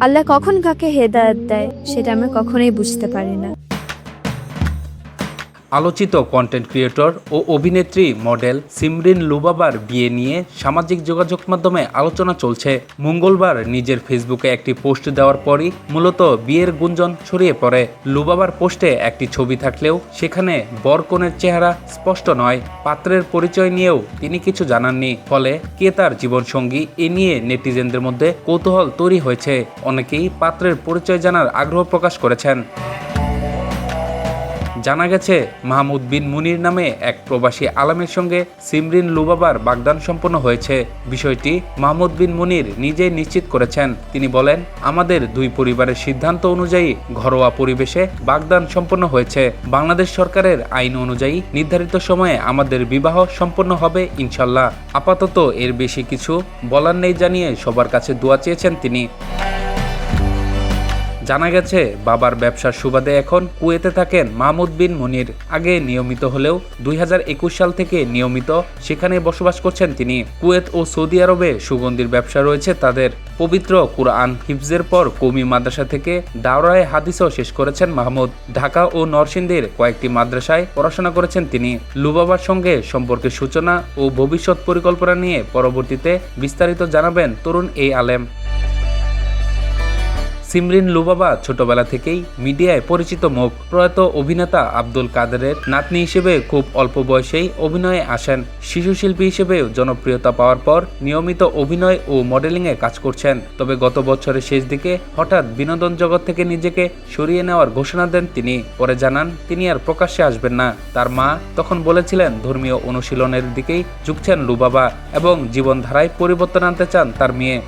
আল্লাহ কখন কাকে হেদায়েত দেয় সেটা আমরা কখনোই বুঝতে পারি না। আলোচিত কন্টেন্ট ক্রিয়েটর ও অভিনেত্রী মডেল সিমরিন লুবাবার বিয়ে নিয়ে সামাজিক যোগাযোগ মাধ্যমে আলোচনা চলছে। মঙ্গলবার নিজের ফেসবুকে একটি পোস্ট দেওয়ার পরই মূলত বিয়ের গুঞ্জন ছড়িয়ে পড়ে। লুবাবার পোস্টে একটি ছবি থাকলেও সেখানে বর কনের চেহারা স্পষ্ট নয়। পাত্রের পরিচয় নিয়েও তিনি কিছু জানাননি। ফলে কে তার জীবনসঙ্গী এ নিয়ে নেটিজেনদের মধ্যে কৌতূহল তৈরি হয়েছে। অনেকেই পাত্রের পরিচয় জানার আগ্রহ প্রকাশ করেছেন। জানা গেছে মাহমুদ বিন মুনির নামে এক প্রবাসী আলেমের সঙ্গে সিমরিন লুবাবার বাগদান সম্পন্ন হয়েছে। বিষয়টি মাহমুদ বিন মুনির নিজেই নিশ্চিত করেছেন। তিনি বলেন, আমাদের দুই পরিবারের সিদ্ধান্ত অনুযায়ী ঘরোয়া পরিবেশে বাগদান সম্পন্ন হয়েছে। বাংলাদেশ সরকারের আইন অনুযায়ী নির্ধারিত সময়ে আমাদের বিবাহ সম্পন্ন হবে ইনশাল্লাহ। আপাতত এর বেশি কিছু বলার নেই জানিয়ে সবার কাছে দোয়া চেয়েছেন তিনি। জানা গেছে বাবার ব্যবসার সুবাদে এখন কুয়েতে থাকেন মাহমুদ বিন মুনির। আগে নিয়মিত হলেও 2021 সাল থেকে নিয়মিত সেখানে বসবাস করছেন তিনি। কুয়েত ও সৌদি আরবে সুগন্ধির ব্যবসা রয়েছে তাদের। পবিত্র কুরআন হিফজের পর কওমি মাদ্রাসা থেকে দাওরায়ে হাদিসও শেষ করেছেন মাহমুদ। ঢাকা ও নরসিংদীর কয়েকটি মাদ্রাসায় পড়াশোনা করেছেন তিনি। লুবাবার সঙ্গে সম্পর্কের সূচনা ও ভবিষ্যৎ পরিকল্পনা নিয়ে পরবর্তীতে বিস্তারিত জানাবেন তরুণ এই আলেম। সিমরিন লুবাবা ছোটবেলা থেকেই মিডিয়ায় পরিচিত মুখ। প্রয়াত অভিনেতা আব্দুল কাদেরের নাতনি হিসেবে খুব অল্প বয়সেই অভিনয়ে আসেন। শিশু শিল্পী হিসেবেও জনপ্রিয়তা পাওয়ার পর নিয়মিত অভিনয় ও মডেলিংয়ে কাজ করছেন। তবে গত বছরের শেষ দিকে হঠাৎ বিনোদন জগৎ থেকে নিজেকে সরিয়ে নেওয়ার ঘোষণা দেন তিনি। পরে জানান তিনি আর প্রকাশ্যে আসবেন না। তার মা তখন বলেছিলেন ধর্মীয় অনুশীলনের দিকেই ঝুঁকছেন লুবাবা এবং জীবনধারায় পরিবর্তন আনতে চান তার মেয়ে।